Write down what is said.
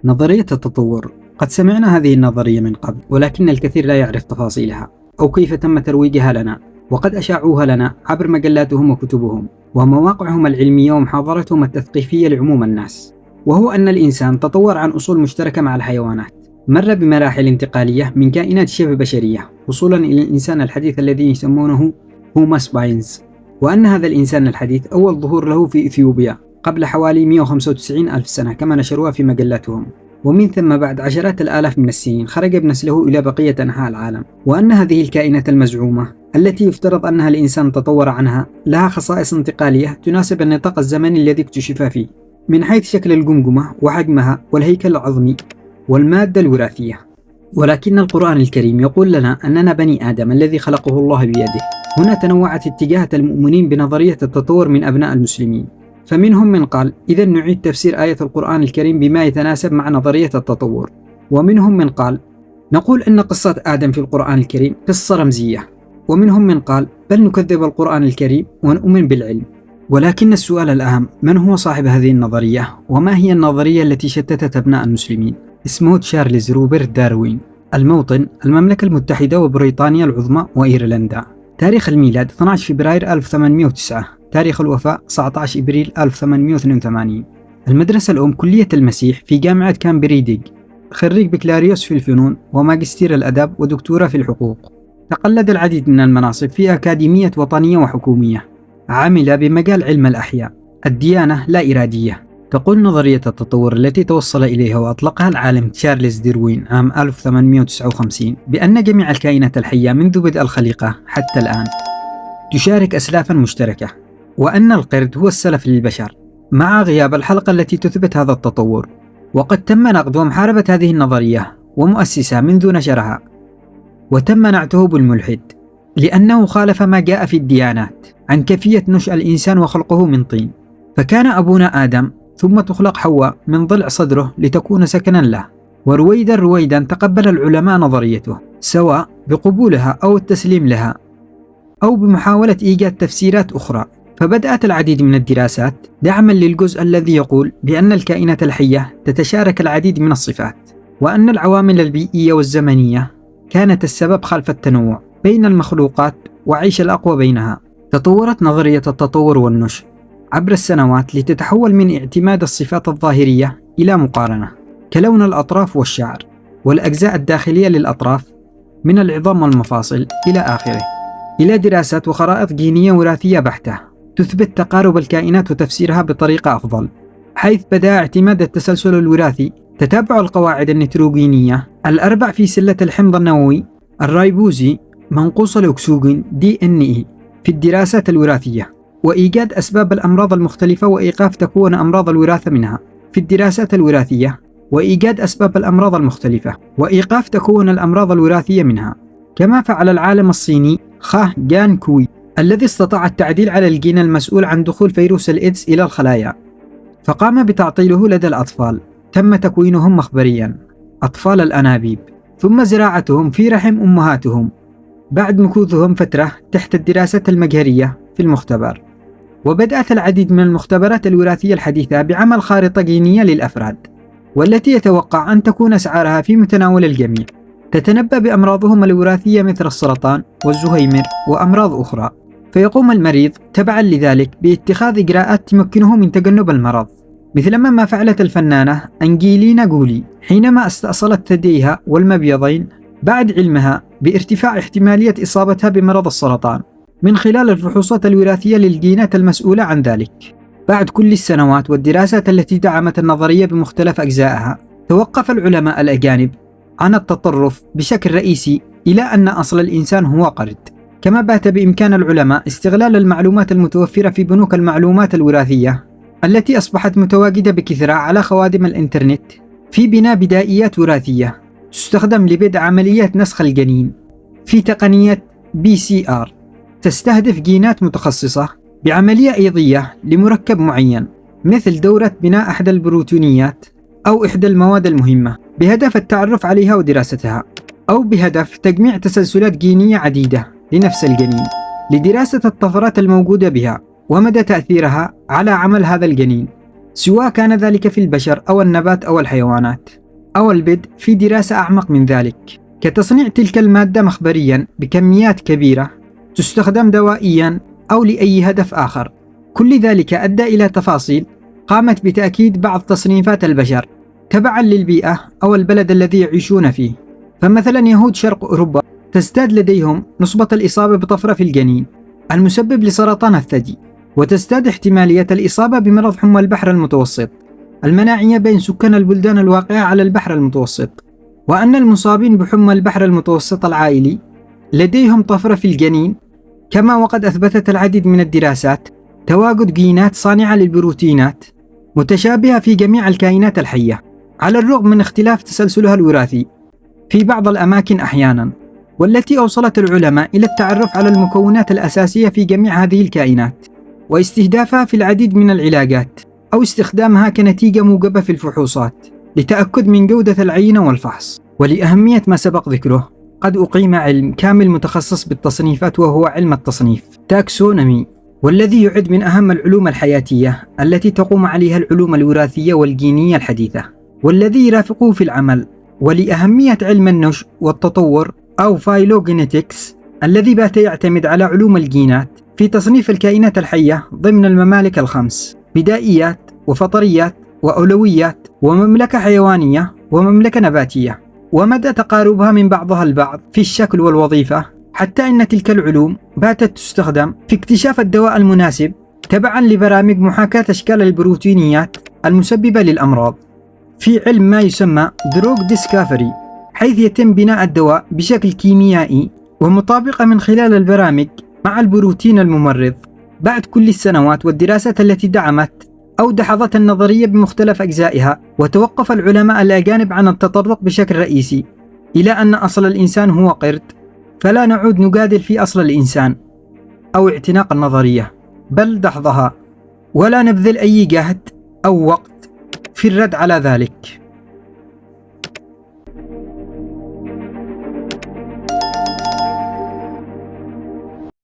نظرية التطور قد سمعنا هذه النظرية من قبل، ولكن الكثير لا يعرف تفاصيلها أو كيف تم ترويجها لنا، وقد أشاعوها لنا عبر مجلاتهم وكتبهم ومواقعهم العلمية ومحاضراتهم التثقيفية لعموم الناس، وهو أن الإنسان تطور عن أصول مشتركة مع الحيوانات، مر بمراحل انتقالية من كائنات شبه بشرية وصولا إلى الإنسان الحديث الذي يسمونه هومو سابينز، وأن هذا الإنسان الحديث أول ظهور له في إثيوبيا قبل حوالي 195 ألف سنة كما نشروها في مجلاتهم، ومن ثم بعد عشرات الآلاف من السنين خرج بنسله إلى بقية أنحاء العالم، وأن هذه الكائنات المزعومة التي يفترض أنها الإنسان تطور عنها لها خصائص انتقالية تناسب النطاق الزمني الذي اكتشف فيه، من حيث شكل الجمجمة وحجمها والهيكل العظمي والمادة الوراثية. ولكن القرآن الكريم يقول لنا أننا بني آدم الذي خلقه الله بيده. هنا تنوعت اتجاهات المؤمنين بنظرية التطور من أبناء المسلمين، فمنهم من قال إذا نعيد تفسير آية القرآن الكريم بما يتناسب مع نظرية التطور، ومنهم من قال نقول أن قصة آدم في القرآن الكريم قصة رمزية، ومنهم من قال بل نكذب القرآن الكريم ونؤمن بالعلم. ولكن السؤال الأهم، من هو صاحب هذه النظرية؟ وما هي النظرية التي شتتت أبناء المسلمين؟ اسمه تشارلز روبرت داروين. الموطن المملكة المتحدة وبريطانيا العظمى وإيرلندا. تاريخ الميلاد 12 فبراير 1809. تاريخ الوفاة 19 إبريل 1882. المدرسة الأم كلية المسيح في جامعة كامبريدج. خريج بكالوريوس في الفنون وماجستير الأدب ودكتوراه في الحقوق. تقلد العديد من المناصب في أكاديمية وطنية وحكومية. عمل بمجال علم الأحياء. الديانة لا إرادية. تقول نظرية التطور التي توصل إليها وأطلقها العالم تشارلز داروين عام 1859 بأن جميع الكائنات الحية منذ بدء الخليقة حتى الآن تشارك أسلافا مشتركة، وأن القرد هو السلف للبشر، مع غياب الحلقة التي تثبت هذا التطور. وقد تم نقد ومحاربة هذه النظرية ومؤسسها منذ نشرها، وتم نعته بالملحد لأنه خالف ما جاء في الديانات عن كيفية نشأ الإنسان وخلقه من طين، فكان أبونا آدم ثم تخلق حواء من ضلع صدره لتكون سكنا له. ورويدا تقبل العلماء نظريته، سواء بقبولها أو التسليم لها أو بمحاولة إيجاد تفسيرات أخرى. فبدأت العديد من الدراسات دعما للجزء الذي يقول بأن الكائنات الحية تتشارك العديد من الصفات، وأن العوامل البيئية والزمنية كانت السبب خلف التنوع بين المخلوقات وعيش الأقوى بينها. تطورت نظرية التطور والنشء عبر السنوات لتتحول من اعتماد الصفات الظاهرية إلى مقارنة، كلون الأطراف والشعر والأجزاء الداخلية للأطراف من العظام والمفاصل إلى آخره، إلى دراسات وخرائط جينية وراثية بحتة تثبت تقارب الكائنات وتفسيرها بطريقة أفضل، حيث بدأ اعتماد التسلسل الوراثي، تتابع القواعد النيتروجينية الأربع في سلة الحمض النووي الرايبوزي منقوص الأكسجين DNA في الدراسات الوراثية، وإيجاد أسباب الأمراض المختلفة وإيقاف تكون أمراض الوراثة منها في الدراسات الوراثية، وإيجاد أسباب الأمراض المختلفة وإيقاف تكون الأمراض الوراثية منها، كما فعل العالم الصيني خاه جان كوي الذي استطاع التعديل على الجين المسؤول عن دخول فيروس الإيدز إلى الخلايا، فقام بتعطيله لدى الأطفال. تم تكوينهم مخبريا أطفال الأنابيب، ثم زراعتهم في رحم أمهاتهم بعد مكوثهم فترة تحت الدراسات المجهرية في المختبر. وبدأت العديد من المختبرات الوراثية الحديثة بعمل خارطة جينية للأفراد، والتي يتوقع أن تكون أسعارها في متناول الجميع، تتنبأ بأمراضهم الوراثية مثل السرطان والزهيمر وأمراض أخرى، فيقوم المريض تبعا لذلك باتخاذ إجراءات تمكنه من تجنب المرض، مثلما ما فعلت الفنانة أنجيلينا جولي حينما استأصلت ثدييها والمبيضين بعد علمها بارتفاع احتمالية إصابتها بمرض السرطان من خلال الفحوصات الوراثية للجينات المسؤولة عن ذلك. بعد كل السنوات والدراسات التي دعمت النظرية بمختلف أجزائها، توقف العلماء الأجانب عن التطرف بشكل رئيسي إلى أن أصل الإنسان هو قرد، كما بات بإمكان العلماء استغلال المعلومات المتوفرة في بنوك المعلومات الوراثية التي أصبحت متواجدة بكثرة على خوادم الإنترنت في بناء بدائيات وراثية تستخدم لبدء عمليات نسخ الجنين في تقنية PCR، تستهدف جينات متخصصة بعملية أيضية لمركب معين، مثل دورة بناء أحد البروتينيات أو إحدى المواد المهمة، بهدف التعرف عليها ودراستها، أو بهدف تجميع تسلسلات جينية عديدة لنفس الجنين لدراسة الطفرات الموجودة بها ومدى تأثيرها على عمل هذا الجنين. سواء كان ذلك في البشر أو النبات أو الحيوانات، أو البدء في دراسة أعمق من ذلك، كتصنيع تلك المادة مخبريا بكميات كبيرة تستخدم دوائيا أو لأي هدف آخر. كل ذلك أدى إلى تفاصيل قامت بتأكيد بعض تصنيفات البشر تبعا للبيئة أو البلد الذي يعيشون فيه. فمثلا يهود شرق أوروبا تزداد لديهم نسبة الإصابة بطفرة في الجنين المسبب لسرطان الثدي، وتزداد احتمالية الإصابة بمرض حمى البحر المتوسط المناعية بين سكان البلدان الواقعة على البحر المتوسط، وأن المصابين بحمى البحر المتوسط العائلي لديهم طفرة في الجنين. كما وقد أثبتت العديد من الدراسات تواجد جينات صانعة للبروتينات متشابهة في جميع الكائنات الحية، على الرغم من اختلاف تسلسلها الوراثي في بعض الأماكن أحيانا، والتي أوصلت العلماء إلى التعرف على المكونات الأساسية في جميع هذه الكائنات واستهدافها في العديد من العلاجات أو استخدامها كنتيجة موجبة في الفحوصات لتأكد من جودة العينة والفحص. ولأهمية ما سبق ذكره قد أقيم علم كامل متخصص بالتصنيفات، وهو علم التصنيف تاكسونومي، والذي يعد من أهم العلوم الحياتية التي تقوم عليها العلوم الوراثية والجينية الحديثة، والذي يرافقه في العمل. ولأهمية علم النشء والتطور أو فايلوجينيتكس الذي بات يعتمد على علوم الجينات في تصنيف الكائنات الحية ضمن الممالك الخمس: بدائيات وفطريات وأولويات ومملكة حيوانية ومملكة نباتية، ومدى تقاربها من بعضها البعض في الشكل والوظيفة، حتى إن تلك العلوم باتت تستخدم في اكتشاف الدواء المناسب تبعا لبرامج محاكاة أشكال البروتينيات المسببة للأمراض في علم ما يسمى دروج ديسكافري، حيث يتم بناء الدواء بشكل كيميائي ومطابقة من خلال البرامج مع البروتين الممرض. بعد كل السنوات والدراسات التي دعمت أو دحضت النظرية بمختلف أجزائها، وتوقف العلماء الأجانب عن التطرق بشكل رئيسي إلى أن أصل الإنسان هو قرد، فلا نعود نجادل في أصل الإنسان أو اعتناق النظرية، بل دحضها، ولا نبذل أي جهد أو وقت في الرد على ذلك.